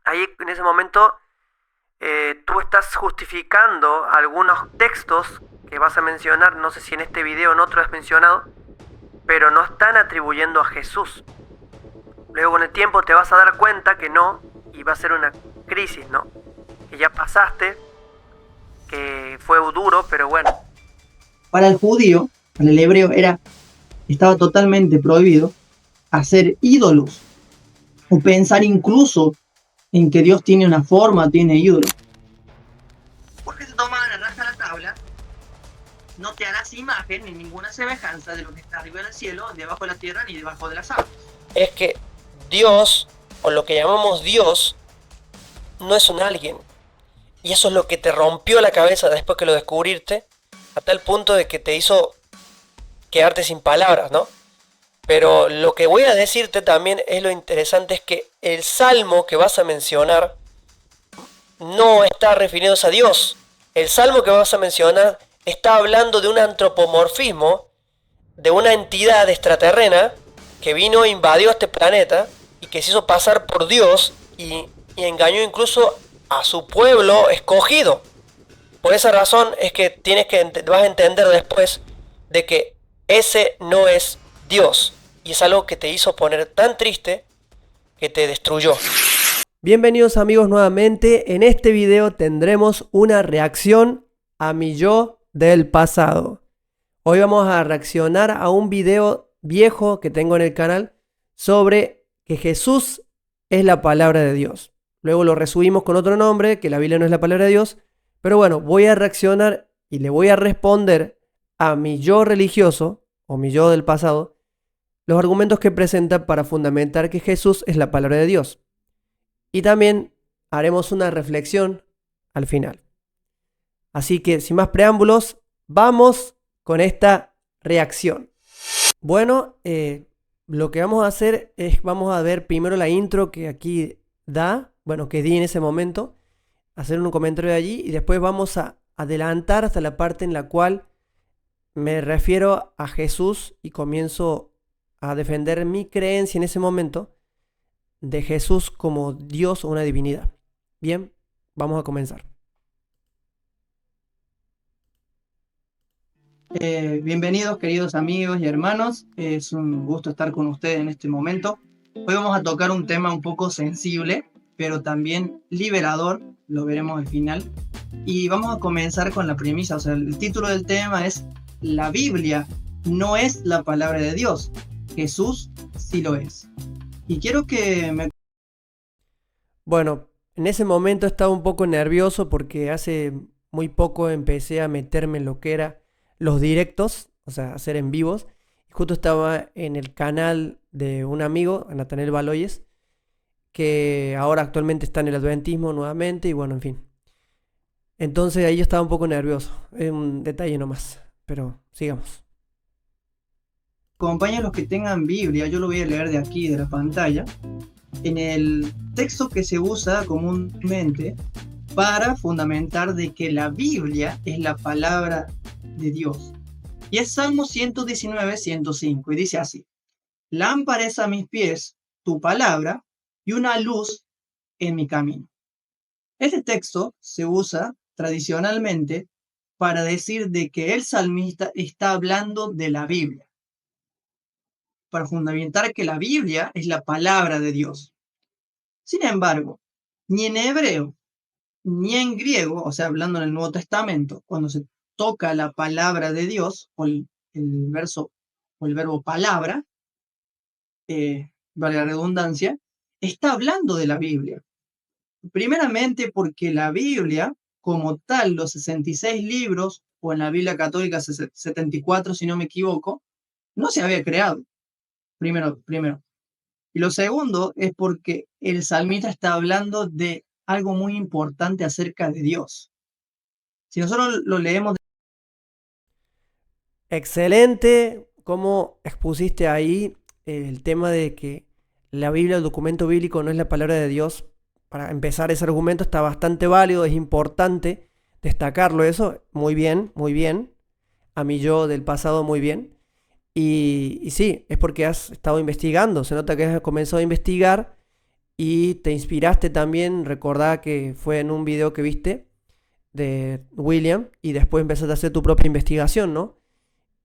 ahí en ese momento tú estás justificando algunos textos que vas a mencionar, no sé si en este video o en otro has mencionado, pero no están atribuyendo a Jesús. Luego con el tiempo te vas a dar cuenta que no, y va a ser una crisis, ¿no? Que ya pasaste, que fue duro, pero bueno. Para el judío, para el hebreo, estaba totalmente prohibido hacer ídolos o pensar incluso en que Dios tiene una forma, tiene ídolos. Porque se toma la raja la tabla, no te harás imagen ni ninguna semejanza de lo que está arriba del cielo, debajo de la tierra ni debajo de las aguas. Es que Dios, o lo que llamamos Dios, no es un alguien. Y eso es lo que te rompió la cabeza después que lo descubriste, a tal punto de que te hizo quedarte sin palabras, ¿no? Pero lo que voy a decirte también es lo interesante, es que el salmo que vas a mencionar no está refiriéndose a Dios. El salmo que vas a mencionar está hablando de un antropomorfismo, de una entidad extraterrena que vino e invadió este planeta y que se hizo pasar por Dios y engañó incluso a su pueblo escogido. Por esa razón es que vas a entender después de que ese no es Dios. Y es algo que te hizo poner tan triste que te destruyó. Bienvenidos amigos nuevamente. En este video tendremos una reacción a mi yo del pasado. Hoy vamos a reaccionar a un video viejo que tengo en el canal sobre que Jesús es la palabra de Dios. Luego lo resumimos con otro nombre, que la Biblia no es la palabra de Dios. Pero bueno, voy a reaccionar y le voy a responder a mi yo religioso, o mi yo del pasado, los argumentos que presenta para fundamentar que Jesús es la palabra de Dios. Y también haremos una reflexión al final. Así que, sin más preámbulos, vamos con esta reacción. Bueno, lo que vamos a hacer es, vamos a ver primero la intro que aquí que di en ese momento, hacer un comentario de allí y después vamos a adelantar hasta la parte en la cual me refiero a Jesús y comienzo a defender mi creencia en ese momento de Jesús como Dios o una divinidad. Bien, vamos a comenzar. Bienvenidos queridos amigos y hermanos, es un gusto estar con ustedes en este momento. Hoy vamos a tocar un tema un poco sensible, pero también liberador, lo veremos al final. Y vamos a comenzar con la premisa, o sea, el título del tema es La Biblia no es la palabra de Dios, Jesús sí lo es. Y quiero que me... Bueno, en ese momento estaba un poco nervioso porque hace muy poco empecé a meterme en lo que era los directos, o sea, hacer en vivos. Y justo estaba en el canal de un amigo, Nathaniel Baloyes, que ahora actualmente está en el adventismo nuevamente y bueno, en fin. Entonces ahí yo estaba un poco nervioso, es un detalle nomás, pero sigamos. acompañen los que tengan Biblia, yo lo voy a leer de aquí, de la pantalla. En el texto que se usa comúnmente para fundamentar de que la Biblia es la palabra de Dios. Y es Salmo 119, 105, y dice así: Lámpara es a mis pies tu palabra y una luz en mi camino. Este texto se usa tradicionalmente para decir de que el salmista está hablando de la Biblia, para fundamentar que la Biblia es la palabra de Dios. Sin embargo, ni en hebreo ni en griego, o sea, hablando en el Nuevo Testamento, cuando se toca la palabra de Dios, o el verso, o el verbo palabra, vale la redundancia, está hablando de la Biblia. Primeramente porque la Biblia, como tal, los 66 libros, o en la Biblia católica 74, si no me equivoco, no se había creado. Primero. Y lo segundo es porque el salmista está hablando de algo muy importante acerca de Dios. Si nosotros lo leemos... Excelente cómo expusiste ahí el tema de que la Biblia, el documento bíblico, no es la palabra de Dios. Para empezar, ese argumento está bastante válido, es importante destacarlo eso. Muy bien, muy bien. A mí yo del pasado, muy bien. Y sí, es porque has estado investigando. Se nota que has comenzado a investigar y te inspiraste también, recordá que fue en un video que viste de William y después empezaste a hacer tu propia investigación, ¿no?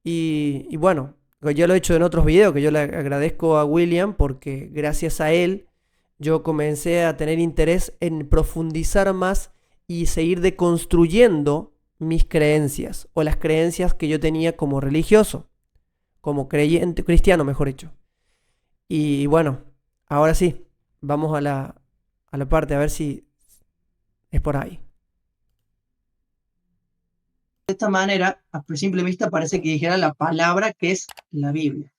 Y bueno, yo lo he hecho en otros videos, que yo le agradezco a William porque gracias a él yo comencé a tener interés en profundizar más y seguir deconstruyendo mis creencias o las creencias que yo tenía como religioso, como creyente, cristiano, mejor dicho. Y bueno, ahora sí, vamos a la parte a ver si es por ahí. De esta manera, a simple vista parece que dijera la palabra que es la Biblia.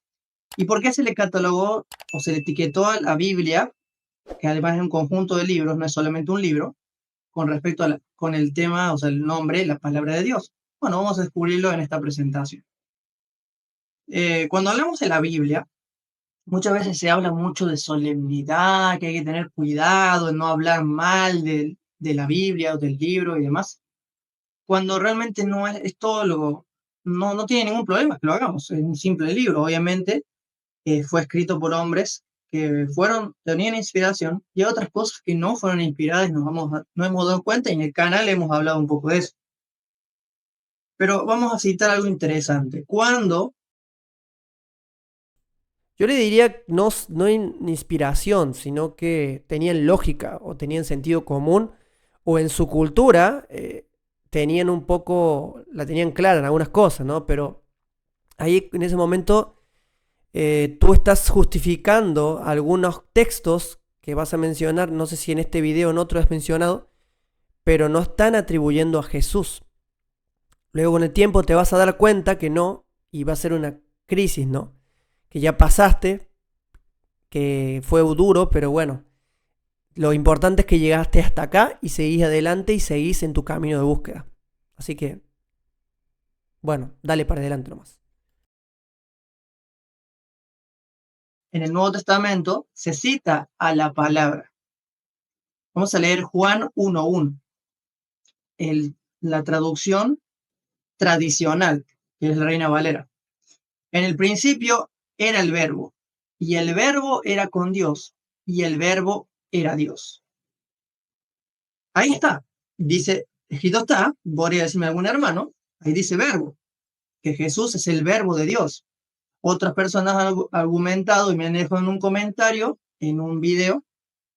¿Y por qué se le catalogó o se le etiquetó a la Biblia, que además es un conjunto de libros, no es solamente un libro, con respecto a con el tema, o sea, el nombre, la palabra de Dios? Bueno, vamos a descubrirlo en esta presentación. Cuando hablamos de la Biblia, muchas veces se habla mucho de solemnidad, que hay que tener cuidado en no hablar mal de la Biblia o del libro y demás, cuando realmente no es todo lo, no tiene ningún problema que lo hagamos, es un simple libro, obviamente, fue escrito por hombres que tenían inspiración y otras cosas que no fueron inspiradas, no hemos dado cuenta y en el canal hemos hablado un poco de eso. Pero vamos a citar algo interesante. Cuando Yo le diría no, no inspiración, sino que tenían lógica o tenían sentido común o en su cultura tenían un poco, la tenían clara en algunas cosas, ¿no? Pero ahí en ese momento tú estás justificando algunos textos que vas a mencionar, no sé si en este video o en otro has mencionado, pero no están atribuyendo a Jesús. Luego con el tiempo te vas a dar cuenta que no, y va a ser una crisis, ¿no? Que ya pasaste, que fue duro, pero bueno, lo importante es que llegaste hasta acá y seguís adelante y seguís en tu camino de búsqueda. Así que, bueno, dale para adelante nomás. en el Nuevo Testamento se cita a la palabra. Vamos a leer Juan 1:1, la traducción tradicional, que es la Reina Valera. En el principio era el verbo, y el verbo era con Dios, y el verbo era Dios. Ahí está, dice, escrito está, podría decirme algún hermano, ahí dice verbo, que Jesús es el verbo de Dios. Otras personas han argumentado y me han dejado en un comentario, en un video,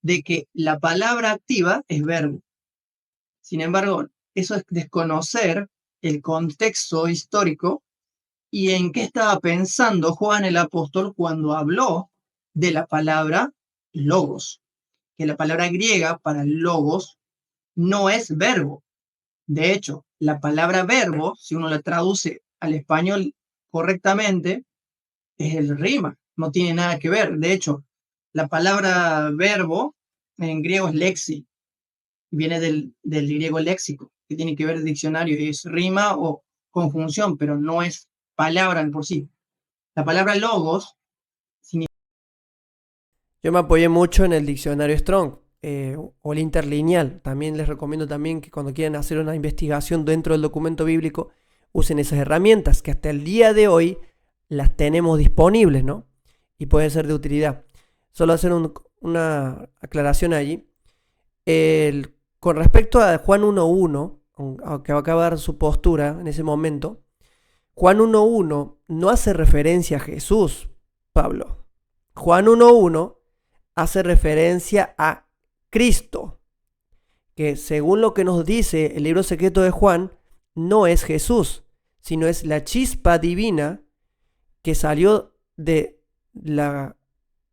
de que la palabra activa es verbo. Sin embargo, eso es desconocer el contexto histórico y en qué estaba pensando Juan el apóstol cuando habló de la palabra logos, que la palabra griega para logos no es verbo. De hecho, la palabra verbo, si uno la traduce al español correctamente, es el rima, no tiene nada que ver. De hecho, la palabra verbo en griego es lexi, viene del griego léxico, que tiene que ver el diccionario, y es rima o conjunción, pero no es palabra en por sí. La palabra logos significa Yo me apoyé mucho en el diccionario Strong o el interlineal. También les recomiendo también que cuando quieran hacer una investigación dentro del documento bíblico usen esas herramientas que hasta el día de hoy las tenemos disponibles, ¿no? Y pueden ser de utilidad. Solo hacer una aclaración allí. Con respecto a Juan 1.1, aunque acaba de dar su postura en ese momento, Juan 1.1 no hace referencia a Jesús, Pablo. Juan 1.1 hace referencia a Cristo, que según lo que nos dice el libro secreto de Juan, no es Jesús, sino es la chispa divina que salió de la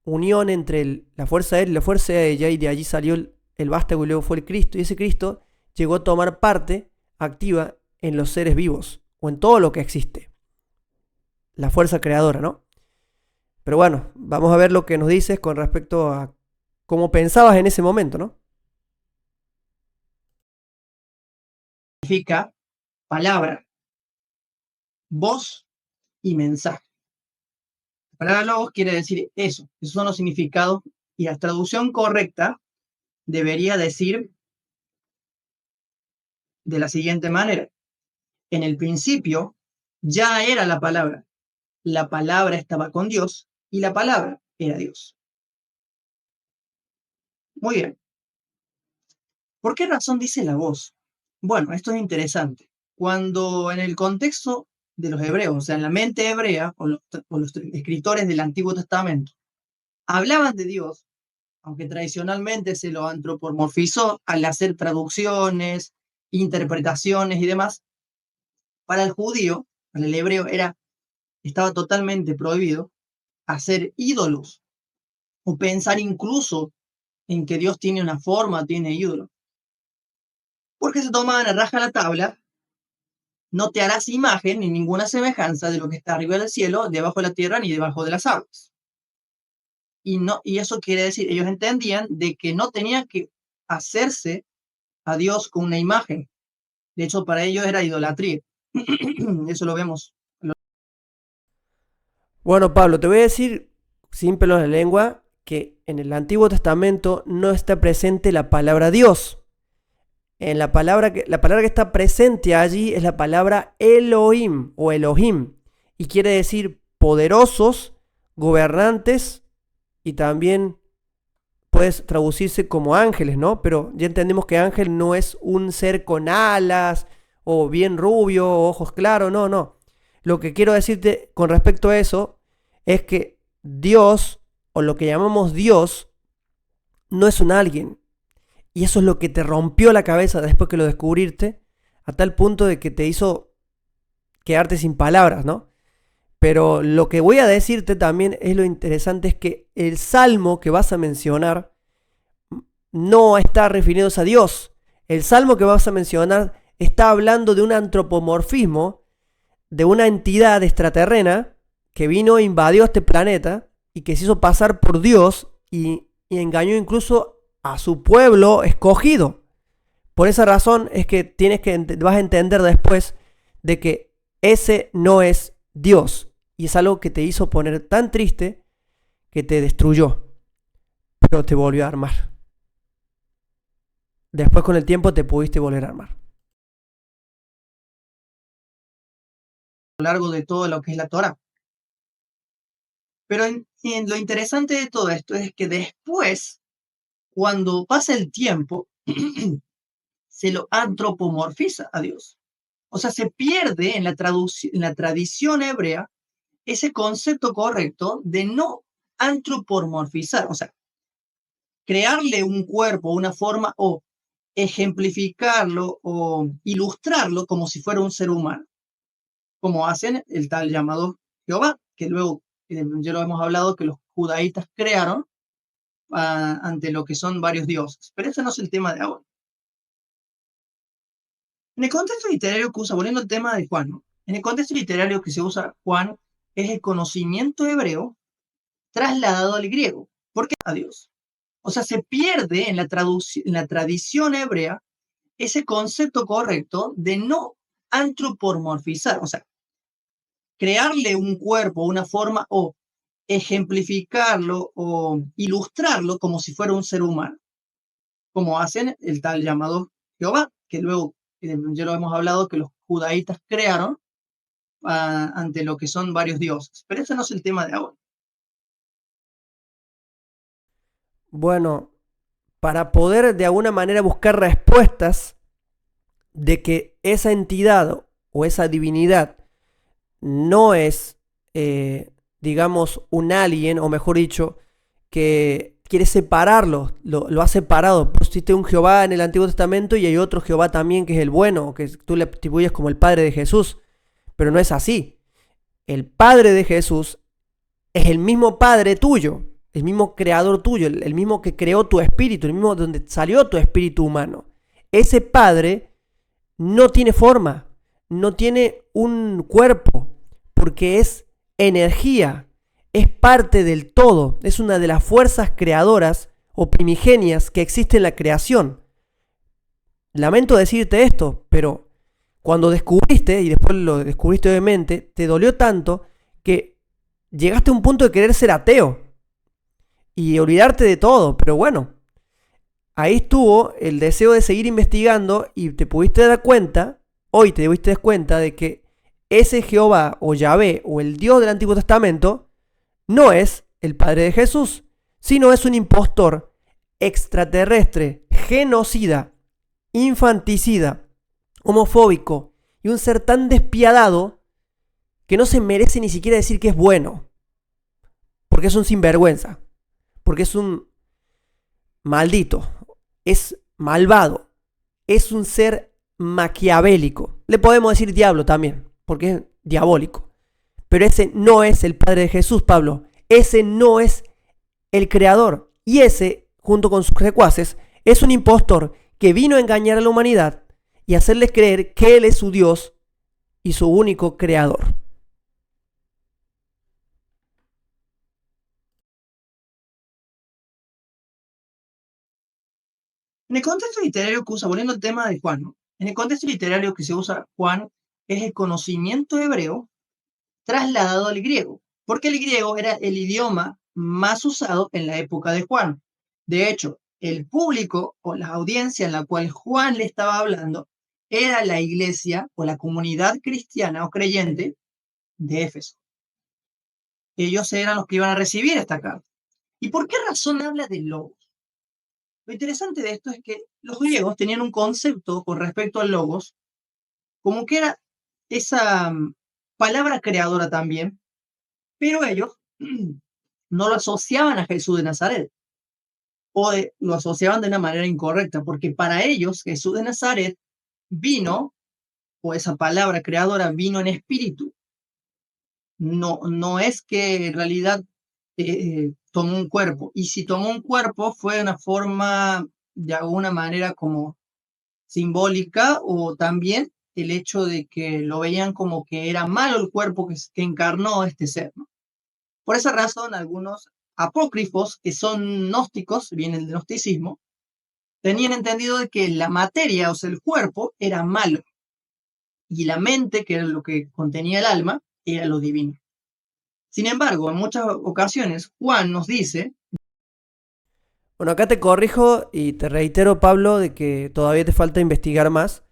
unión entre la fuerza de él y la fuerza de ella, y de allí salió el vástago y luego fue el Cristo, y ese Cristo llegó a tomar parte activa en los seres vivos, o en todo lo que existe. La fuerza creadora, ¿no? Pero bueno, vamos a ver lo que nos dices con respecto a cómo pensabas en ese momento, ¿no? palabra, voz y mensaje. La palabra logos quiere decir eso. Esos son los significados y la traducción correcta debería decir de la siguiente manera. En el principio ya era la palabra estaba con Dios y la palabra era Dios. Muy bien. ¿Por qué razón dice la voz? Bueno, esto es interesante. Cuando en el contexto de los hebreos, o sea, en la mente hebrea o los escritores del Antiguo Testamento, hablaban de Dios, aunque tradicionalmente se lo antropomorfizó al hacer traducciones, interpretaciones y demás, para el judío, para el hebreo, estaba totalmente prohibido hacer ídolos o pensar incluso en que Dios tiene una forma, tiene ídolo. Porque se tomaban a raja la tabla, no te harás imagen ni ninguna semejanza de lo que está arriba del cielo, debajo de la tierra ni debajo de las aguas. Y eso quiere decir, ellos entendían de que no tenían que hacerse a Dios con una imagen. De hecho, para ellos era idolatría. Eso lo vemos. Bueno, Pablo, te voy a decir, sin pelos en la lengua, que en el Antiguo Testamento no está presente la palabra Dios. La palabra que está presente allí es la palabra Elohim o Elohim, y quiere decir poderosos, gobernantes, y también puede traducirse como ángeles, ¿no? Pero ya entendemos que ángel no es un ser con alas, o bien rubio, o ojos claros, no, no. Lo que quiero decirte con respecto a eso es que Dios, o lo que llamamos Dios, no es un alguien. Y eso es lo que te rompió la cabeza después que lo descubriste, a tal punto de que te hizo quedarte sin palabras, ¿no? Pero lo que voy a decirte también es lo interesante, es que el salmo que vas a mencionar no está refiriéndose a Dios. El salmo que vas a mencionar está hablando de un antropomorfismo, de una entidad extraterrena que vino e invadió este planeta y que se hizo pasar por Dios y engañó incluso a su pueblo escogido. Por esa razón es que vas a entender después de que ese no es Dios. Y es algo que te hizo poner tan triste que te destruyó, pero te volvió a armar. Después con el tiempo te pudiste volver a armar. A lo largo de todo lo que es la Torah. Pero lo interesante de todo esto es que después, cuando pasa el tiempo, se lo antropomorfiza a Dios. O sea, se pierde en la tradición hebrea ese concepto correcto de no antropomorfizar, o sea, crearle un cuerpo, una forma o ejemplificarlo o ilustrarlo como si fuera un ser humano, como hacen el tal llamado Jehová, que luego ya lo hemos hablado que los judaítas crearon ante lo que son varios dioses. Pero ese no es el tema de ahora. En el contexto literario que usa, volviendo al tema de Juan, ¿no? En el contexto literario que se usa Juan es el conocimiento hebreo trasladado al griego. ¿Por qué? A Dios. O sea, se pierde en la tradición hebrea ese concepto correcto de no antropomorfizar, o sea, crearle un cuerpo, una forma o ejemplificarlo o ilustrarlo como si fuera un ser humano, como hacen el tal llamado Jehová, que luego ya lo hemos hablado que los judaítas crearon ante lo que son varios dioses. Pero ese no es el tema de ahora. Bueno, para poder de alguna manera buscar respuestas de que esa entidad o esa divinidad no es, digamos, un alien, o mejor dicho, que quiere separarlo, lo ha separado. Pusiste un Jehová en el Antiguo Testamento y hay otro Jehová también que es el bueno, que tú le atribuyes como el Padre de Jesús, pero no es así. El Padre de Jesús es el mismo Padre tuyo, el mismo creador tuyo, el mismo que creó tu espíritu, el mismo donde salió tu espíritu humano. Ese Padre no tiene forma, no tiene un cuerpo, porque es energía, es parte del todo, es una de las fuerzas creadoras o primigenias que existe en la creación. Lamento decirte esto, pero cuando descubriste, y después lo descubriste obviamente, te dolió tanto que llegaste a un punto de querer ser ateo y olvidarte de todo, pero bueno, ahí estuvo el deseo de seguir investigando y te pudiste dar cuenta, hoy te diste cuenta de que ese Jehová o Yahvé o el Dios del Antiguo Testamento no es el Padre de Jesús, sino es un impostor extraterrestre, genocida, infanticida, homofóbico y un ser tan despiadado que no se merece ni siquiera decir que es bueno, porque es un sinvergüenza, porque es un maldito, es malvado, es un ser maquiavélico. Le podemos decir diablo también, porque es diabólico. Pero ese no es el Padre de Jesús, Pablo. Ese no es el Creador. Y ese, junto con sus secuaces, es un impostor que vino a engañar a la humanidad y hacerles creer que Él es su Dios y su único Creador. En el contexto literario que usa, volviendo al tema de Juan, ¿no? En el contexto literario que se usa Juan es el conocimiento hebreo trasladado al griego, porque el griego era el idioma más usado en la época de Juan. De hecho, el público o la audiencia en la cual Juan le estaba hablando era la iglesia o la comunidad cristiana o creyente de Éfeso. Ellos eran los que iban a recibir esta carta. ¿Y por qué razón habla de logos? Lo interesante de esto es que los griegos tenían un concepto con respecto al logos, como que era esa palabra creadora también, pero ellos no lo asociaban a Jesús de Nazaret o lo asociaban de una manera incorrecta, porque para ellos Jesús de Nazaret vino, o esa palabra creadora vino en espíritu. No es que en realidad tomó un cuerpo, y si tomó un cuerpo fue de una forma, de alguna manera como simbólica, o también el hecho de que lo veían como que era malo el cuerpo que encarnó este ser, ¿no? Por esa razón, algunos apócrifos, que son gnósticos, vienen del gnosticismo, tenían entendido de que la materia, o sea, el cuerpo, era malo, y la mente, que era lo que contenía el alma, era lo divino. Sin embargo, en muchas ocasiones, Juan nos dice... Bueno, acá te corrijo y te reitero, Pablo, de que todavía te falta investigar más.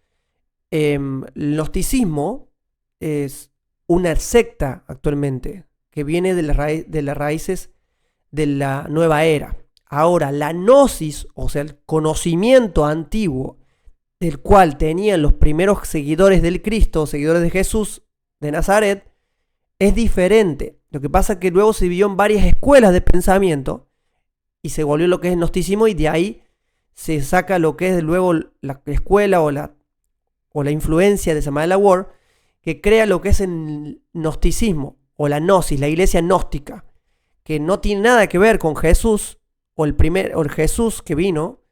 El gnosticismo es una secta actualmente que viene de las raíces de la nueva era. Ahora, la gnosis, o sea, el conocimiento antiguo del cual tenían los primeros seguidores del Cristo, seguidores de Jesús de Nazaret, es diferente. Lo que pasa es que luego se dividió en varias escuelas de pensamiento y se volvió lo que es el gnosticismo, y de ahí se saca lo que es luego la escuela o la influencia de Samael Award, que crea lo que es el gnosticismo o la gnosis, la iglesia gnóstica, que no tiene nada que ver con Jesús o el Jesús que vino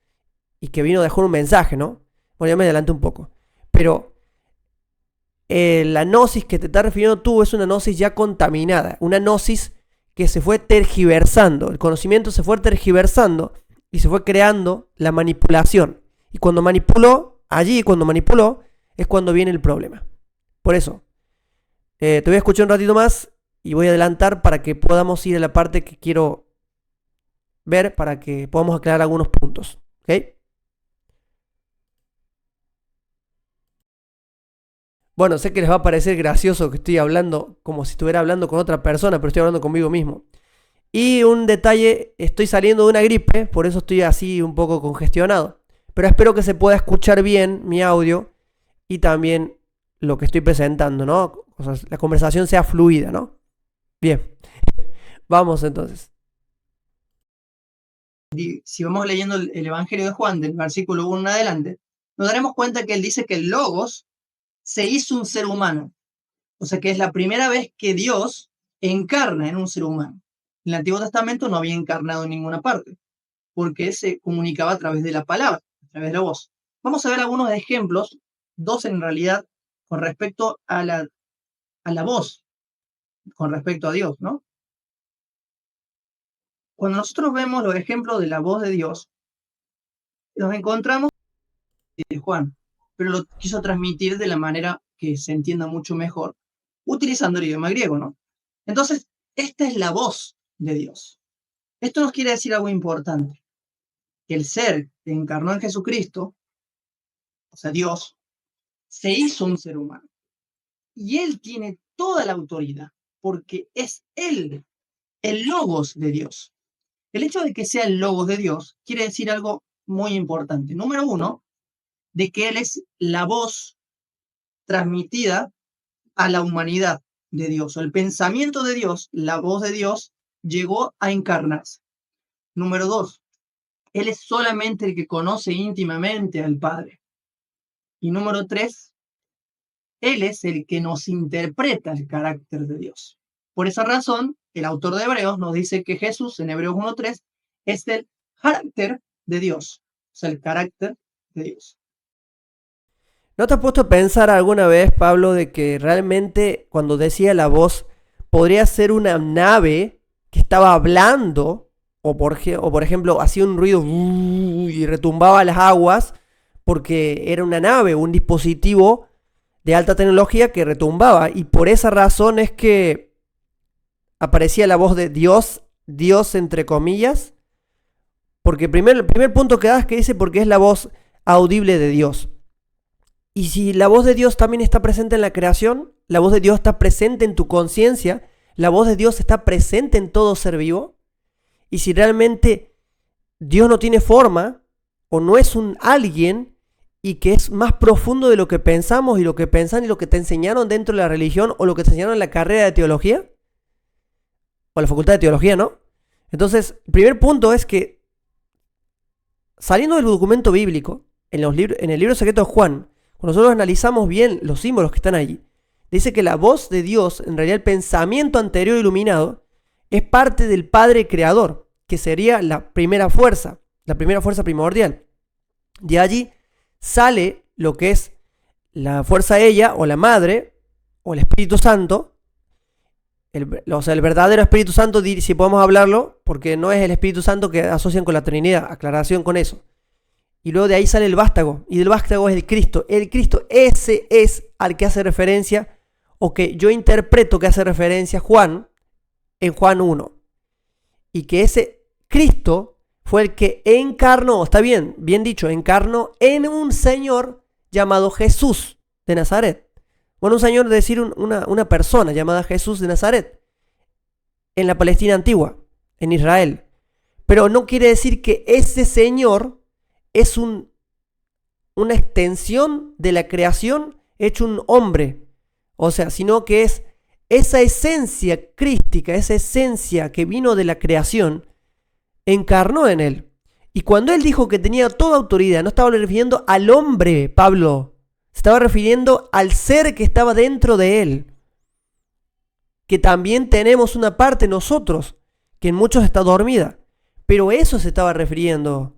y que vino a dejar un mensaje, ¿no? Bueno, ya me adelanté un poco. Pero la gnosis que te estás refiriendo tú es una gnosis ya contaminada, una gnosis que se fue tergiversando, el conocimiento se fue tergiversando y se fue creando la manipulación. Y cuando manipuló, es cuando viene el problema. Por eso, te voy a escuchar un ratito más y voy a adelantar para que podamos ir a la parte que quiero ver, para que podamos aclarar algunos puntos. ¿Ok? Bueno, sé que les va a parecer gracioso que estoy hablando como si estuviera hablando con otra persona, pero estoy hablando conmigo mismo. Y un detalle, estoy saliendo de una gripe, por eso estoy así un poco congestionado. Pero espero que se pueda escuchar bien mi audio y también lo que estoy presentando, ¿no? O sea, la conversación sea fluida, ¿no? Bien, vamos entonces. Si vamos leyendo el Evangelio de Juan, del versículo 1 en adelante, nos daremos cuenta que él dice que el Logos se hizo un ser humano. O sea que es la primera vez que Dios encarna en un ser humano. En el Antiguo Testamento no había encarnado en ninguna parte, porque se comunicaba a través de la palabra, a través de la voz. Vamos a ver algunos ejemplos, dos en realidad, con respecto a la voz, con respecto a Dios, ¿no? Cuando nosotros vemos los ejemplos de la voz de Dios, nos encontramos de Juan, pero lo quiso transmitir de la manera que se entienda mucho mejor, utilizando el idioma griego, ¿no? Entonces, esta es la voz de Dios. Esto nos quiere decir algo importante, que el ser que encarnó en Jesucristo, o sea, Dios, se hizo un ser humano. Y Él tiene toda la autoridad, porque es Él, el Logos de Dios. El hecho de que sea el Logos de Dios quiere decir algo muy importante. Número uno, de que Él es la voz transmitida a la humanidad de Dios. El pensamiento de Dios, la voz de Dios, llegó a encarnarse. Número dos, Él es solamente el que conoce íntimamente al Padre. Y número tres, Él es el que nos interpreta el carácter de Dios. Por esa razón, el autor de Hebreos nos dice que Jesús, en Hebreos 1:3, es el carácter de Dios. O sea, el carácter de Dios. ¿No te has puesto a pensar alguna vez, Pablo, de que realmente cuando decía la voz podría ser una nave que estaba hablando o por ejemplo hacía un ruido y retumbaba las aguas porque era una nave, un dispositivo de alta tecnología que retumbaba y por esa razón es que aparecía la voz de Dios, Dios entre comillas, porque el primer punto que da es que dice porque es la voz audible de Dios. Y si la voz de Dios también está presente en la creación, la voz de Dios está presente en tu conciencia, la voz de Dios está presente en todo ser vivo, y si realmente Dios no tiene forma, o no es un alguien, y que es más profundo de lo que pensamos y lo que pensan y lo que te enseñaron dentro de la religión, o lo que te enseñaron en la carrera de teología, o la facultad de teología, ¿no? Entonces, el primer punto es que, saliendo del documento bíblico, en el libro secreto de Juan, cuando nosotros analizamos bien los símbolos que están allí, dice que la voz de Dios, en realidad el pensamiento anterior iluminado, es parte del Padre Creador, que sería la primera fuerza primordial. De allí sale lo que es la fuerza ella, o la madre, o el Espíritu Santo, el verdadero Espíritu Santo, si podemos hablarlo, porque no es el Espíritu Santo que asocian con la Trinidad, aclaración con eso. Y luego de ahí sale el vástago, y del vástago es el Cristo. El Cristo, ese es al que hace referencia, o que yo interpreto que hace referencia Juan, en Juan 1. Y que ese Cristo fue el que encarnó, está bien dicho, encarnó en un señor llamado Jesús de Nazaret. Bueno, un señor, es decir, una persona llamada Jesús de Nazaret, en la Palestina antigua, en Israel. Pero no quiere decir que ese señor es una extensión de la creación hecho un hombre. O sea, sino que es esa esencia crística, esa esencia que vino de la creación, encarnó en él. Y cuando él dijo que tenía toda autoridad, no estaba refiriendo al hombre, Pablo. Se estaba refiriendo al ser que estaba dentro de él. Que también tenemos una parte nosotros, que en muchos está dormida. Pero eso se estaba refiriendo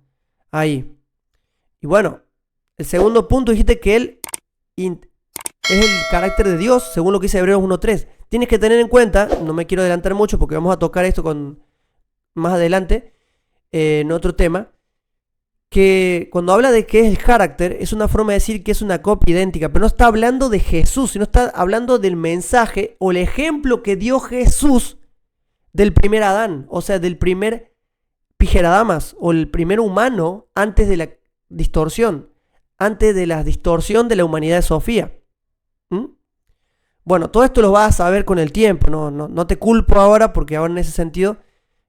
ahí. Y bueno, el segundo punto dijiste que él es el carácter de Dios, según lo que dice Hebreos 1:3. Tienes que tener en cuenta, no me quiero adelantar mucho porque vamos a tocar esto más adelante, en otro tema, que cuando habla de que es el carácter, es una forma de decir que es una copia idéntica, pero no está hablando de Jesús, sino está hablando del mensaje o el ejemplo que dio Jesús del primer Adán, o sea, del primer Pijeradamas, o el primer humano antes de la distorsión, antes de la distorsión de la humanidad de Sofía. Bueno, todo esto lo vas a saber con el tiempo, no te culpo ahora porque ahora en ese sentido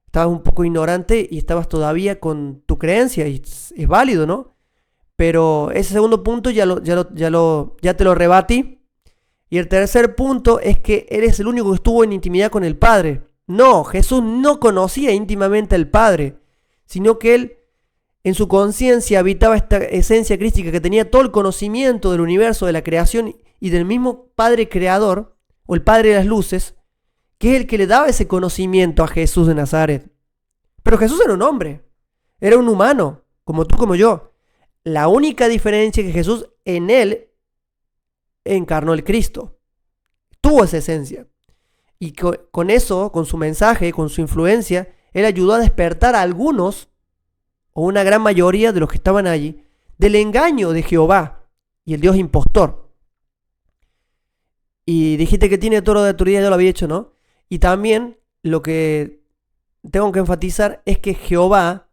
estabas un poco ignorante y estabas todavía con tu creencia y es válido, ¿no? Pero ese segundo punto ya te lo rebatí. Y el tercer punto es que eres el único que estuvo en intimidad con el Padre. No, Jesús no conocía íntimamente al Padre, sino que él en su conciencia habitaba esta esencia crística que tenía todo el conocimiento del universo, de la creación y del mismo Padre Creador, o el Padre de las Luces, que es el que le daba ese conocimiento a Jesús de Nazaret. Pero Jesús era un hombre, era un humano, como tú, como yo. La única diferencia es que Jesús en él encarnó el Cristo, tuvo esa esencia. Y con eso, con su mensaje, con su influencia, él ayudó a despertar a algunos, o una gran mayoría de los que estaban allí, del engaño de Jehová y el Dios impostor. Y dijiste que tiene todo de autoridad, ya lo había hecho, ¿no? Y también lo que tengo que enfatizar es que Jehová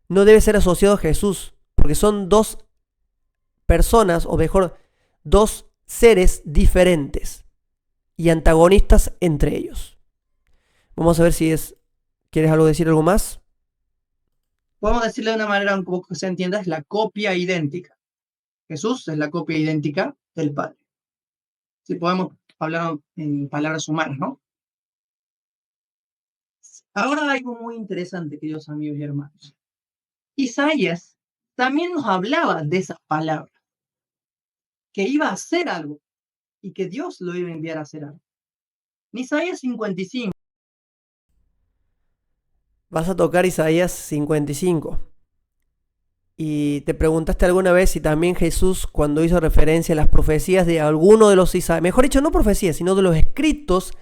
no debe ser asociado a Jesús, porque son dos personas, o mejor, dos seres diferentes y antagonistas entre ellos. Vamos a ver si ¿quieres decir algo más? podemos decirlo de una manera un poco que se entienda, es la copia idéntica. Jesús es la copia idéntica del Padre. Si podemos hablar en palabras humanas, ¿no? Ahora hay algo muy interesante, queridos amigos y hermanos. Isaías también nos hablaba de esa palabra, que iba a hacer algo y que Dios lo iba a enviar a hacer algo. En Isaías 55. Vas a tocar Isaías 55. Y te preguntaste alguna vez si también Jesús, cuando hizo referencia a las profecías de alguno de los Isaías, mejor dicho, no profecías, sino de los escritos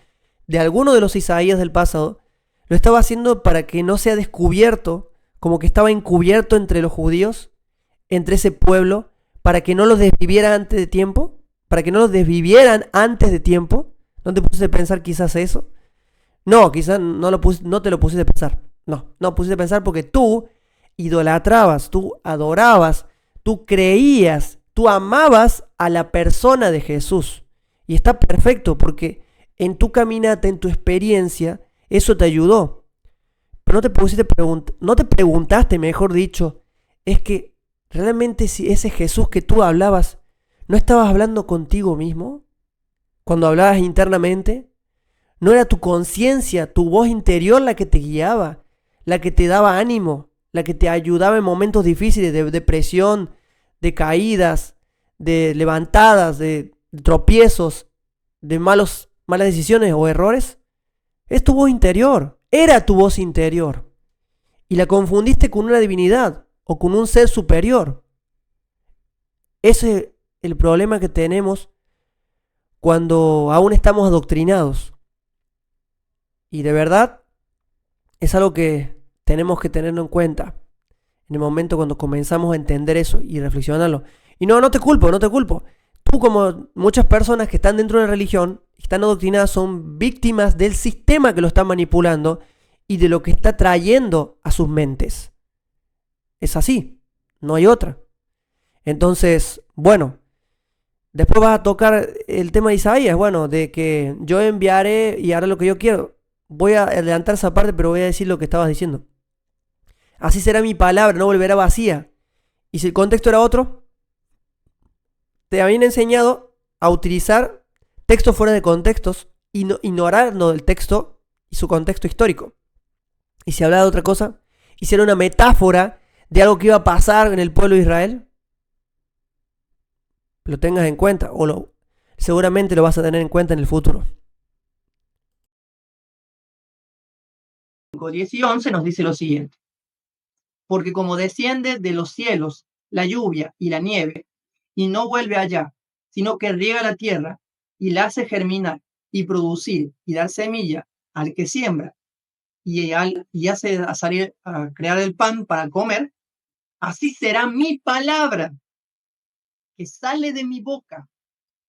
de alguno de los Isaías del pasado, lo estaba haciendo para que no sea descubierto, como que estaba encubierto entre los judíos, entre ese pueblo, para que no los desvivieran antes de tiempo, para que no los desvivieran antes de tiempo. ¿No te pusiste a pensar quizás eso? No, quizás no te lo pusiste a pensar. No pusiste a pensar porque tú idolatrabas, tú adorabas, tú creías, tú amabas a la persona de Jesús. Y está perfecto porque en tu caminata, en tu experiencia, eso te ayudó. Pero no te preguntaste, mejor dicho, es que realmente si ese Jesús que tú hablabas, ¿no estabas hablando contigo mismo? Cuando hablabas internamente, ¿no era tu conciencia, tu voz interior la que te guiaba, la que te daba ánimo, la que te ayudaba en momentos difíciles de depresión, de caídas, de levantadas, de tropiezos, de malas decisiones o errores? Es tu voz interior, era tu voz interior. Y la confundiste con una divinidad o con un ser superior. Ese es el problema que tenemos cuando aún estamos adoctrinados. Y de verdad es algo que tenemos que tenerlo en cuenta en el momento cuando comenzamos a entender eso y reflexionarlo. Y no te culpo. Tú, como muchas personas que están dentro de la religión, están adoctrinadas, son víctimas del sistema que lo está manipulando y de lo que está trayendo a sus mentes. Es así, no hay otra. Entonces, bueno, después vas a tocar el tema de Isaías, bueno, de que yo enviaré y haré lo que yo quiero. Voy a adelantar esa parte, pero voy a decir lo que estabas diciendo. Así será mi palabra, no volverá vacía. Y si el contexto era otro, te habían enseñado a utilizar textos fuera de contextos y ignorando el texto y su contexto histórico. Y si hablaba de otra cosa, y si era una metáfora de algo que iba a pasar en el pueblo de Israel, lo tengas en cuenta o seguramente lo vas a tener en cuenta en el futuro. 10 y 11 nos dice lo siguiente: porque como desciende de los cielos la lluvia y la nieve, y no vuelve allá, sino que riega la tierra y la hace germinar y producir y dar semilla al que siembra y hace a crear el pan para comer, así será mi palabra que sale de mi boca.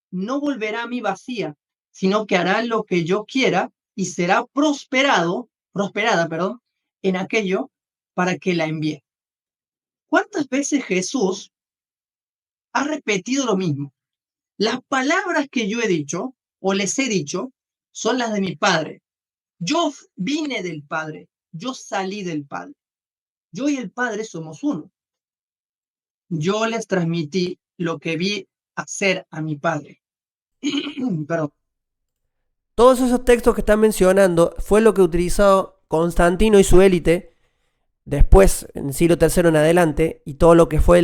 No volverá a mí vacía, sino que hará lo que yo quiera y será prosperada, en aquello para que la envíe. ¿Cuántas veces Jesús ha repetido lo mismo? Las palabras que yo he dicho o les he dicho son las de mi Padre. Yo vine del Padre, yo salí del Padre. Yo y el Padre somos uno. Yo les transmití lo que vi hacer a mi Padre. Perdón. Todos esos textos que están mencionando fue lo que utilizó Constantino y su élite después, en el siglo III en adelante, y todo lo que fue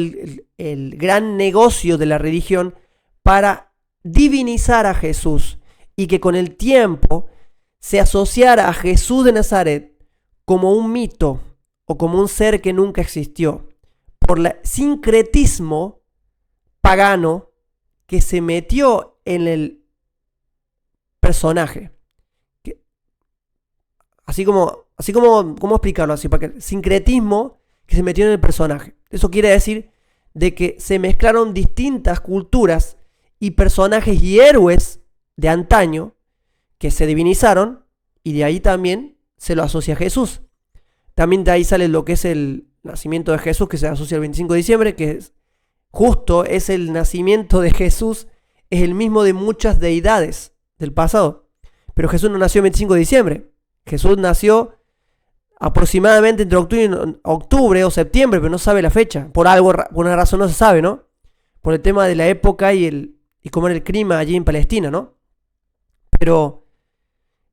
el gran negocio de la religión para divinizar a Jesús y que con el tiempo se asociara a Jesús de Nazaret como un mito o como un ser que nunca existió, por el sincretismo pagano que se metió en el personaje. Así como, ¿cómo explicarlo así? Para que el sincretismo que se metió en el personaje. Eso quiere decir de que se mezclaron distintas culturas y personajes y héroes de antaño que se divinizaron y de ahí también se lo asocia a Jesús. También de ahí sale lo que es el nacimiento de Jesús, que se asocia al 25 de diciembre, que justo es el nacimiento de Jesús, es el mismo de muchas deidades del pasado. Pero Jesús no nació el 25 de diciembre. Jesús nació aproximadamente entre octubre o septiembre, pero no sabe la fecha. Por algo, por una razón no se sabe, ¿no? Por el tema de la época y cómo era el clima allí en Palestina, ¿no? Pero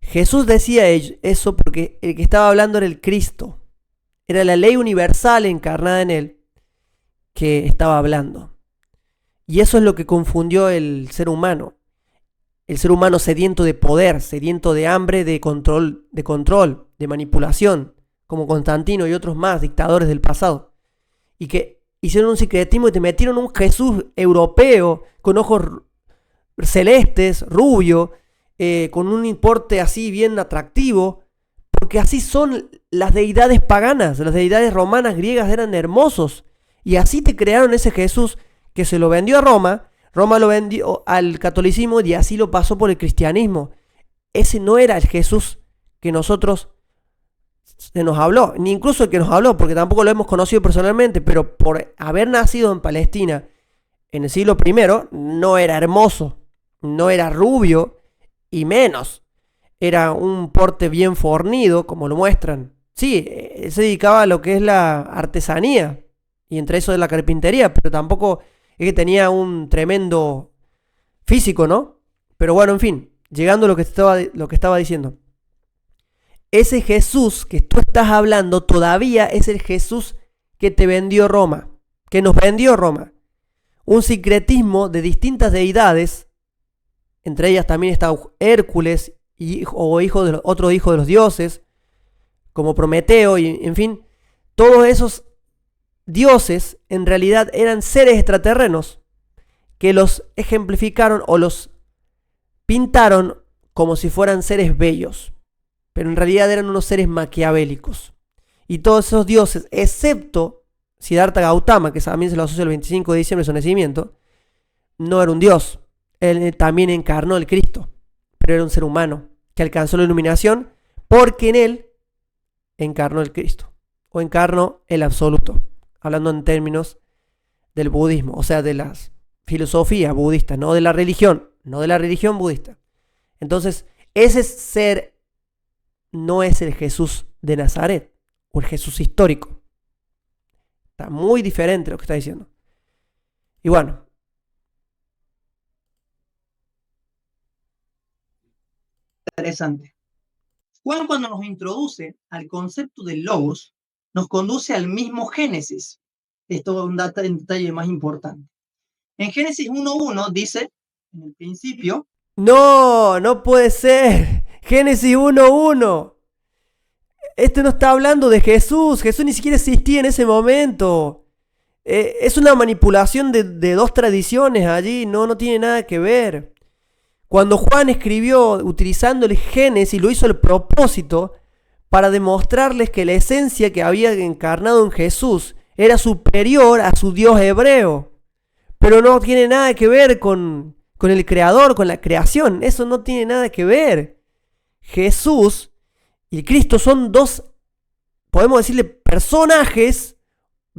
Jesús decía eso porque el que estaba hablando era el Cristo. Era la ley universal encarnada en él que estaba hablando. Y eso es lo que confundió el ser humano. El ser humano sediento de poder, sediento de hambre, de control, de manipulación, como Constantino y otros más dictadores del pasado. Y que hicieron un secretismo y te metieron un Jesús europeo con ojos celestes, rubio, con un porte así bien atractivo, porque así son las deidades paganas, las deidades romanas, griegas eran hermosos, y así te crearon ese Jesús que se lo vendió a Roma, Roma lo vendió al catolicismo y así lo pasó por el cristianismo. Ese no era el Jesús que nosotros se nos habló, ni incluso el que nos habló, porque tampoco lo hemos conocido personalmente, pero por haber nacido en Palestina en el siglo I, no era hermoso, no era rubio, y menos era un porte bien fornido, como lo muestran. Sí, él se dedicaba a lo que es la artesanía, y entre eso de la carpintería, pero tampoco es que tenía un tremendo físico, ¿no? Pero bueno, en fin, llegando a lo que estaba diciendo. Ese Jesús que tú estás hablando todavía es el Jesús que te vendió Roma, que nos vendió Roma. Un sincretismo de distintas deidades, entre ellas también está Hércules, otro hijo de los dioses, como Prometeo, y en fin, todos esos dioses en realidad eran seres extraterrenos que los ejemplificaron o los pintaron como si fueran seres bellos, pero en realidad eran unos seres maquiavélicos. Y todos esos dioses, excepto Siddhartha Gautama, que también se lo asocia el 25 de diciembre de su nacimiento, no era un dios. Él también encarnó el Cristo, pero era un ser humano que alcanzó la iluminación porque en él encarnó el Cristo, o encarnó el absoluto, hablando en términos del budismo, o sea, de las filosofías budistas, no de la religión budista. Entonces, ese ser no es el Jesús de Nazaret, o el Jesús histórico. Está muy diferente lo que está diciendo. Y bueno. Interesante. Juan, cuando nos introduce al concepto del logos, nos conduce al mismo Génesis. Esto es un detalle más importante. En Génesis 1.1 dice, en el principio... No puede ser. Génesis 1.1. Este no está hablando de Jesús. Jesús ni siquiera existía en ese momento. Es una manipulación de dos tradiciones allí. No tiene nada que ver. Cuando Juan escribió utilizando el Génesis, lo hizo al propósito para demostrarles que la esencia que había encarnado en Jesús era superior a su Dios hebreo. Pero no tiene nada que ver con el creador, con la creación. Eso no tiene nada que ver. Jesús y Cristo son dos, podemos decirle personajes,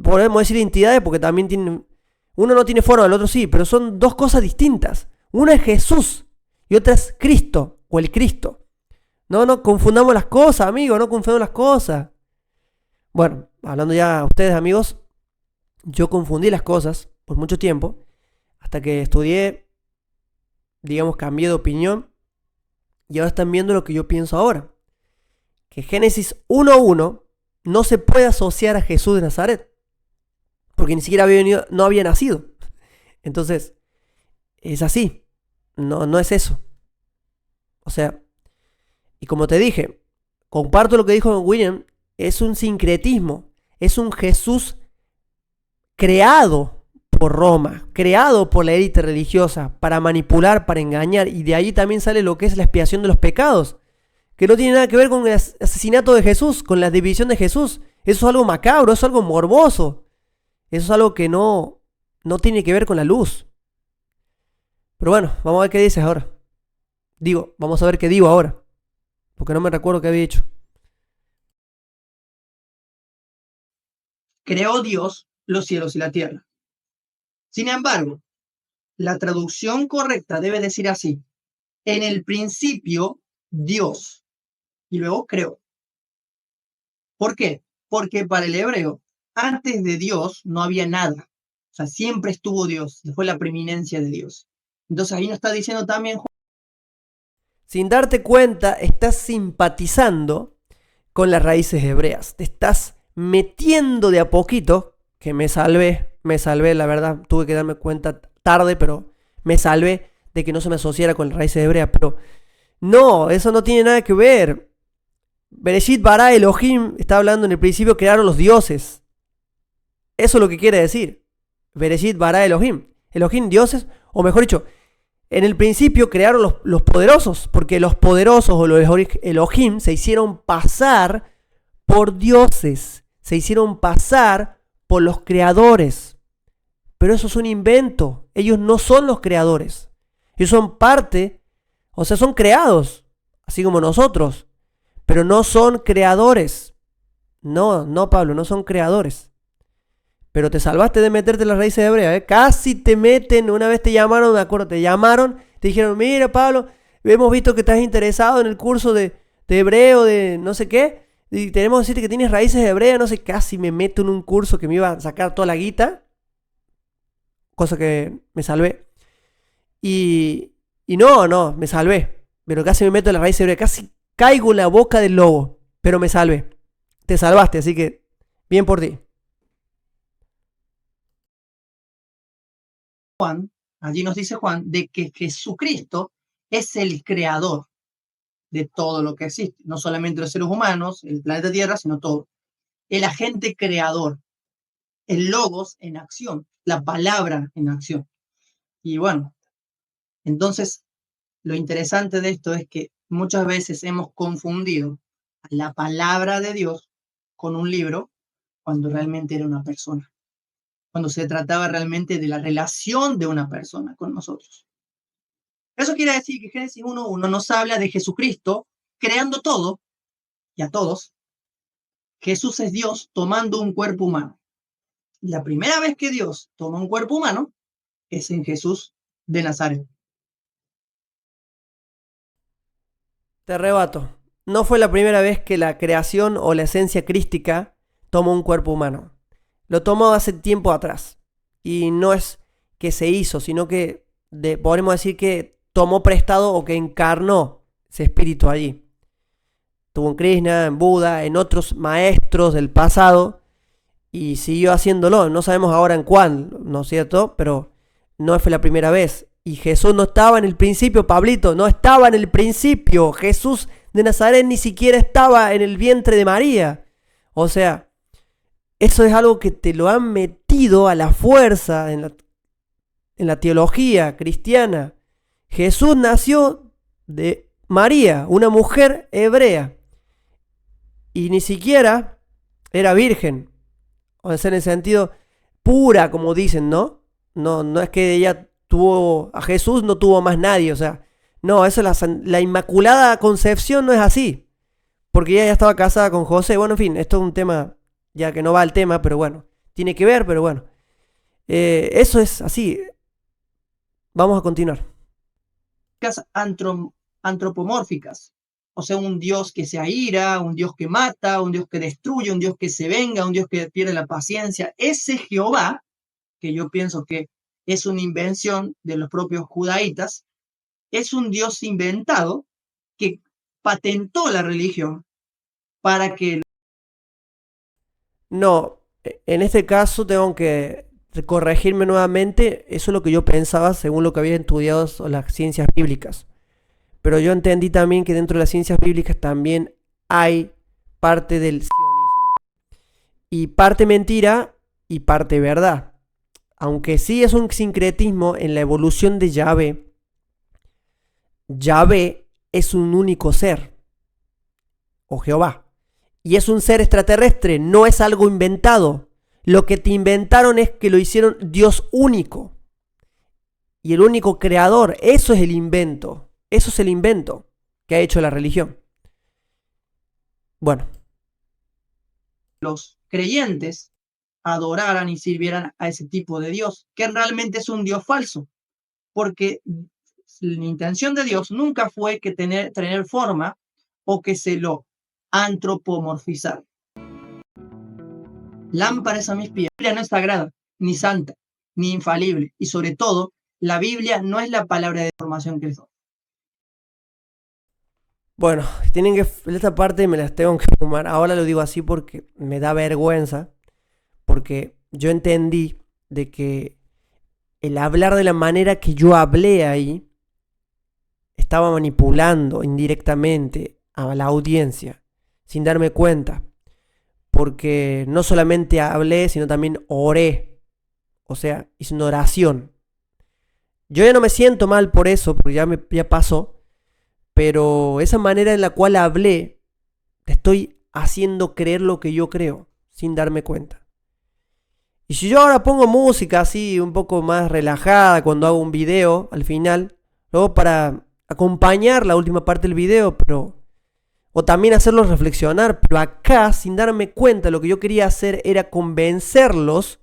podemos decirle entidades porque también tienen, uno no tiene forma, el otro sí, pero son dos cosas distintas. Uno es Jesús y otra es Cristo o el Cristo. No confundamos las cosas, amigos, no confundamos las cosas. Bueno, hablando ya a ustedes, amigos, yo confundí las cosas por mucho tiempo, hasta que estudié, digamos, cambié de opinión, y ahora están viendo lo que yo pienso ahora. Que Génesis 1.1 no se puede asociar a Jesús de Nazaret, porque ni siquiera no había nacido. Entonces, es así, no es eso. O sea, y como te dije, comparto lo que dijo William, es un sincretismo, es un Jesús creado por Roma, creado por la élite religiosa para manipular, para engañar, y de ahí también sale lo que es la expiación de los pecados, que no tiene nada que ver con el asesinato de Jesús, con la división de Jesús. Eso es algo macabro, eso es algo morboso, eso es algo que no tiene que ver con la luz. Pero bueno, vamos a ver qué dices ahora. Vamos a ver qué digo ahora, porque no me recuerdo qué había dicho. Creó Dios los cielos y la tierra. Sin embargo, la traducción correcta debe decir así: en el principio, Dios, y luego creó. ¿Por qué? Porque para el hebreo, antes de Dios no había nada. O sea, siempre estuvo Dios, fue la preeminencia de Dios. Entonces ahí nos está diciendo también, Sin darte cuenta, estás simpatizando con las raíces hebreas. Te estás metiendo de a poquito, que me salvé, la verdad, tuve que darme cuenta tarde, pero me salvé de que no se me asociara con las raíces hebreas. Pero no, eso no tiene nada que ver. Bereshit bara Elohim está hablando en el principio crearon los dioses. Eso es lo que quiere decir. Bereshit bara Elohim. Elohim, dioses, o mejor dicho, en el principio crearon los poderosos, porque los poderosos o los Elohim se hicieron pasar por dioses, se hicieron pasar por los creadores. Pero eso es un invento, ellos no son los creadores. Ellos son parte, o sea, son creados, así como nosotros, pero no son creadores. No, Pablo, no son creadores. Pero te salvaste de meterte en las raíces hebreas, ¿eh? Casi te meten, una vez te llamaron, me acuerdo, te llamaron, te dijeron, mira Pablo, hemos visto que estás interesado en el curso de hebreo, de no sé qué, y tenemos que decirte que tienes raíces hebreas, no sé, casi me meto en un curso que me iba a sacar toda la guita, cosa que me salvé. Y no, me salvé, pero casi me meto en las raíces hebreas, casi caigo en la boca del lobo, pero me salvé. Te salvaste, así que bien por ti. Juan, allí nos dice Juan, de que Jesucristo es el creador de todo lo que existe, no solamente los seres humanos, el planeta Tierra, sino todo. El agente creador, el logos en acción, la palabra en acción. Y bueno, entonces lo interesante de esto es que muchas veces hemos confundido la palabra de Dios con un libro cuando realmente era una persona, cuando se trataba realmente de la relación de una persona con nosotros. Eso quiere decir que Génesis 1.1 nos habla de Jesucristo creando todo y a todos. Jesús es Dios tomando un cuerpo humano. Y la primera vez que Dios toma un cuerpo humano es en Jesús de Nazaret. Te rebato. No fue la primera vez que la creación o la esencia crística tomó un cuerpo humano. Lo tomó hace tiempo atrás. Y no es que se hizo, sino que podemos decir que tomó prestado o que encarnó ese espíritu allí. Tuvo en Krishna, en Buda, en otros maestros del pasado y siguió haciéndolo. No sabemos ahora en cuál, ¿no es cierto? Pero no fue la primera vez. Y Jesús no estaba en el principio, Pablito, no estaba en el principio. Jesús de Nazaret ni siquiera estaba en el vientre de María. O sea, eso es algo que te lo han metido a la fuerza en la teología cristiana. Jesús nació de María, una mujer hebrea. Y ni siquiera era virgen. O sea, en el sentido pura, como dicen, ¿no? No es que ella tuvo a Jesús, no tuvo más nadie, o sea, no, eso es la Inmaculada Concepción no es así, porque ella ya estaba casada con José. Bueno, en fin, esto es un tema ya que no va al tema, pero bueno, tiene que ver, pero bueno, eso es así. Vamos a continuar. Antropomórficas, o sea, un Dios que se aira, un Dios que mata, un Dios que destruye, un Dios que se venga, un Dios que pierde la paciencia. Ese Jehová, que yo pienso que es una invención de los propios judaítas, es un Dios inventado que patentó la religión para que... No, en este caso tengo que corregirme nuevamente, eso es lo que yo pensaba según lo que había estudiado las ciencias bíblicas. Pero yo entendí también que dentro de las ciencias bíblicas también hay parte del sionismo. Y parte mentira y parte verdad. Aunque sí es un sincretismo en la evolución de Yahvé. Yahvé es un único ser. O Jehová. Y es un ser extraterrestre, no es algo inventado. Lo que te inventaron es que lo hicieron Dios único. Y el único creador, eso es el invento. Eso es el invento que ha hecho la religión. Bueno. Los creyentes adoraran y sirvieran a ese tipo de Dios, que realmente es un Dios falso, porque la intención de Dios nunca fue que tener forma o que se lo antropomorfizara. Lámpara es a mis pies. La Biblia no es sagrada, ni santa, ni infalible. Y sobre todo, la Biblia no es la palabra de formación que es. Bueno, tienen que, esta parte me las tengo que fumar. Ahora lo digo así porque me da vergüenza, porque yo entendí de que el hablar de la manera que yo hablé ahí estaba manipulando indirectamente a la audiencia, sin darme cuenta, porque no solamente hablé, sino también oré, o sea, hice una oración. Yo ya no me siento mal por eso, porque ya pasó, pero esa manera en la cual hablé, te estoy haciendo creer lo que yo creo, sin darme cuenta. Y si yo ahora pongo música así, un poco más relajada, cuando hago un video, al final, luego para acompañar la última parte del video, pero o también hacerlos reflexionar, pero acá, sin darme cuenta, lo que yo quería hacer era convencerlos,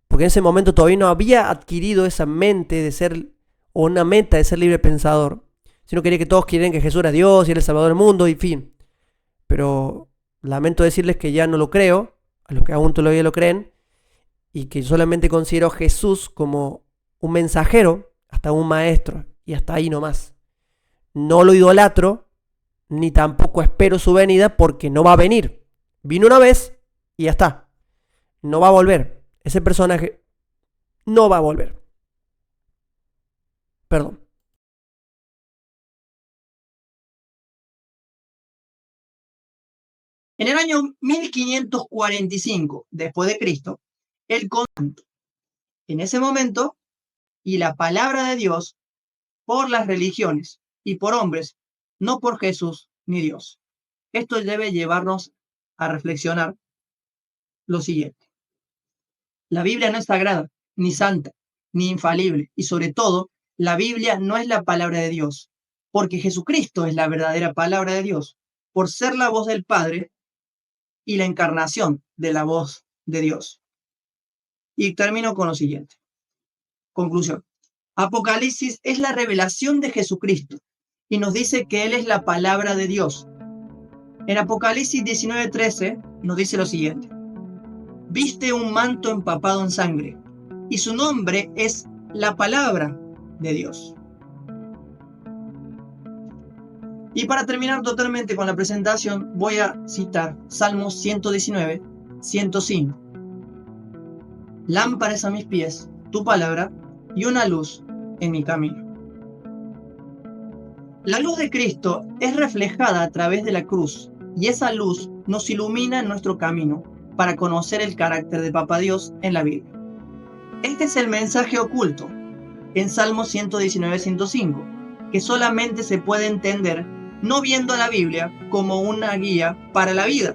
porque en ese momento todavía no había adquirido esa mente de ser, o una meta de ser libre pensador, sino quería que todos quieran que Jesús era Dios y era el Salvador del mundo, y fin. Pero lamento decirles que ya no lo creo, a los que aún todavía lo creen, y que solamente considero a Jesús como un mensajero, hasta un maestro, y hasta ahí nomás. No lo idolatro, ni tampoco espero su venida porque no va a venir. Vino una vez y ya está. No va a volver. Ese personaje no va a volver. Perdón. En el año 1545 después de Cristo, el convento, en ese momento, y la palabra de Dios por las religiones y por hombres, no por Jesús ni Dios. Esto debe llevarnos a reflexionar lo siguiente. La Biblia no es sagrada, ni santa, ni infalible, y sobre todo, la Biblia no es la palabra de Dios, porque Jesucristo es la verdadera palabra de Dios, por ser la voz del Padre y la encarnación de la voz de Dios. Y termino con lo siguiente. Conclusión. Apocalipsis es la revelación de Jesucristo y nos dice que Él es la palabra de Dios. En Apocalipsis 19:13 nos dice lo siguiente. Viste un manto empapado en sangre y su nombre es la palabra de Dios. Y para terminar totalmente con la presentación, voy a citar Salmos 119, 105. Lámpara es a mis pies tu palabra y una luz en mi camino. La luz de Cristo es reflejada a través de la cruz y esa luz nos ilumina en nuestro camino para conocer el carácter de Papá Dios en la Biblia. Este es el mensaje oculto en Salmo 119, 105, que solamente se puede entender no viendo a la Biblia como una guía para la vida,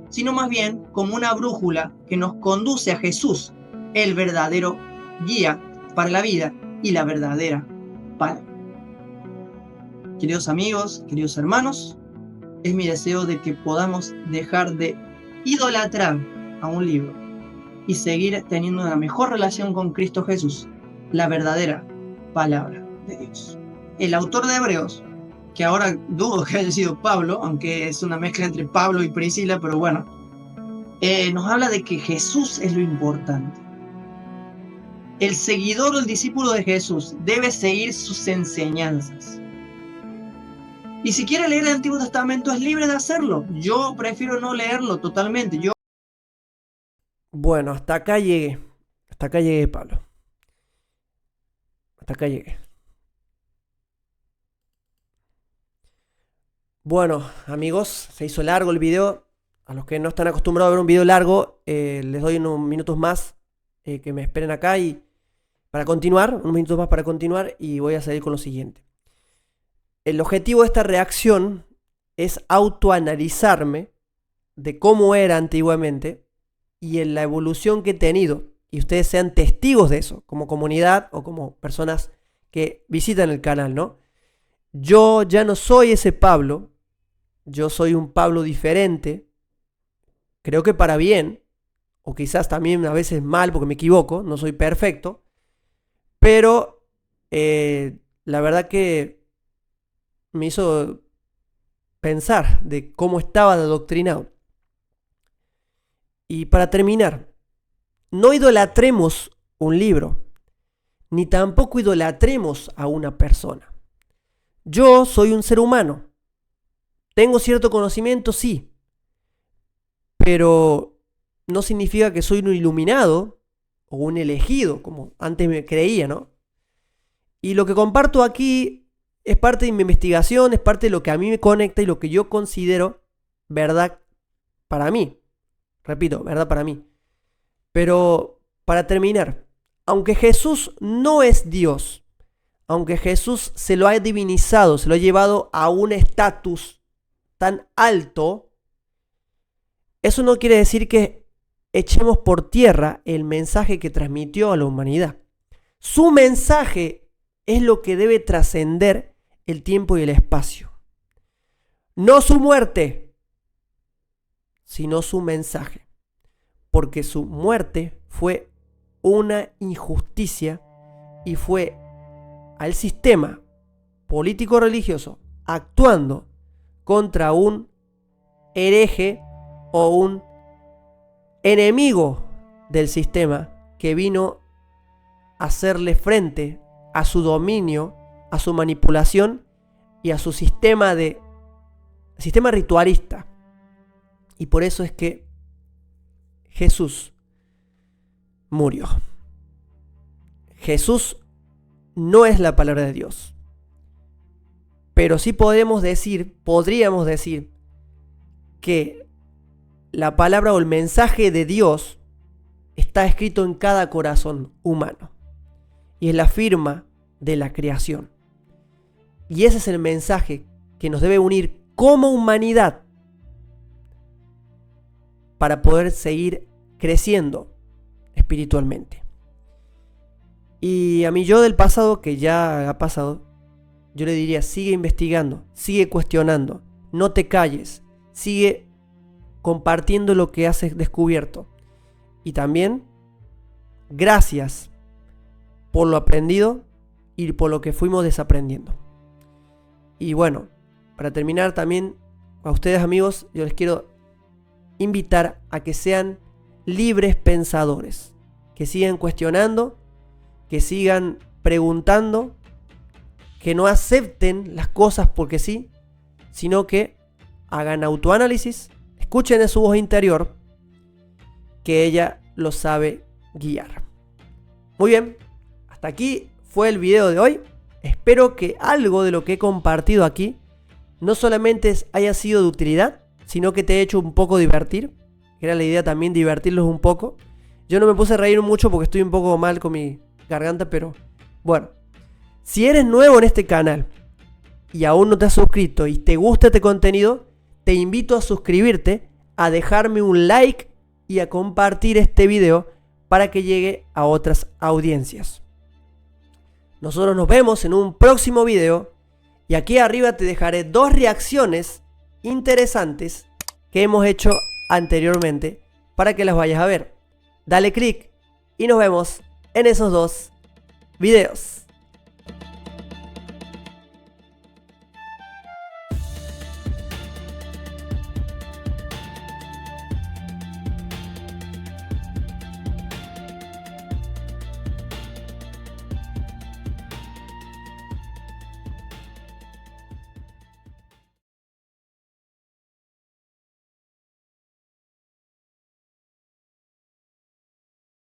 sino más bien como una brújula que nos conduce a Jesús, el verdadero guía para la vida y la verdadera palabra. Queridos amigos, queridos hermanos, es mi deseo de que podamos dejar de idolatrar a un libro y seguir teniendo una mejor relación con Cristo Jesús, la verdadera palabra de Dios. El autor de Hebreos, que ahora dudo que haya sido Pablo, aunque es una mezcla entre Pablo y Priscila, pero bueno, nos habla de que Jesús es lo importante. El seguidor o el discípulo de Jesús debe seguir sus enseñanzas. Y si quiere leer el Antiguo Testamento es libre de hacerlo. Yo prefiero no leerlo totalmente. Bueno, hasta acá llegué. Hasta acá llegué, Pablo. Hasta acá llegué. Bueno, amigos, se hizo largo el video. A los que no están acostumbrados a ver un video largo, les doy unos minutos más que me esperen acá y para continuar, unos minutos más para continuar y voy a seguir con lo siguiente. El objetivo de esta reacción es autoanalizarme de cómo era antiguamente y en la evolución que he tenido. Y ustedes sean testigos de eso, como comunidad o como personas que visitan el canal, ¿no? Yo ya no soy ese Pablo, yo soy un Pablo diferente, creo que para bien, o quizás también a veces mal porque me equivoco, no soy perfecto, pero la verdad que me hizo pensar de cómo estaba adoctrinado. Y para terminar, no idolatremos un libro, ni tampoco idolatremos a una persona. Yo soy un ser humano. Tengo cierto conocimiento, sí, pero no significa que soy un iluminado o un elegido, como antes me creía, ¿no? Y lo que comparto aquí es parte de mi investigación, es parte de lo que a mí me conecta y lo que yo considero verdad para mí. Repito, verdad para mí. Pero para terminar, aunque Jesús no es Dios, aunque Jesús se lo ha divinizado, se lo ha llevado a un estatus tan alto, eso no quiere decir que echemos por tierra el mensaje que transmitió a la humanidad. Su mensaje es lo que debe trascender el tiempo y el espacio. No su muerte, sino su mensaje. Porque su muerte fue una injusticia y fue al sistema político-religioso actuando contra un hereje o un enemigo del sistema que vino a hacerle frente a su dominio, a su manipulación y a su sistema ritualista. Y por eso es que Jesús murió. Jesús no es la palabra de Dios. Pero sí podríamos decir que la palabra o el mensaje de Dios está escrito en cada corazón humano. Y es la firma de la creación. Y ese es el mensaje que nos debe unir como humanidad para poder seguir creciendo espiritualmente. Y a mi yo del pasado, que ya ha pasado, yo le diría, sigue investigando, sigue cuestionando, no te calles, sigue compartiendo lo que has descubierto. Y también, gracias por lo aprendido y por lo que fuimos desaprendiendo. Y bueno, para terminar también, a ustedes amigos, yo les quiero invitar a que sean libres pensadores, que sigan cuestionando, que sigan preguntando, que no acepten las cosas porque sí, sino que hagan autoanálisis, escuchen en su voz interior, que ella los sabe guiar. Muy bien, hasta aquí fue el video de hoy. Espero que algo de lo que he compartido aquí no solamente haya sido de utilidad, sino que te haya hecho un poco divertir. Era la idea también divertirlos un poco. Yo no me puse a reír mucho porque estoy un poco mal con mi garganta, pero bueno. Si eres nuevo en este canal y aún no te has suscrito y te gusta este contenido, te invito a suscribirte, a dejarme un like y a compartir este video para que llegue a otras audiencias. Nosotros nos vemos en un próximo video y aquí arriba te dejaré 2 reacciones interesantes que hemos hecho anteriormente para que las vayas a ver. Dale click y nos vemos en esos 2 videos.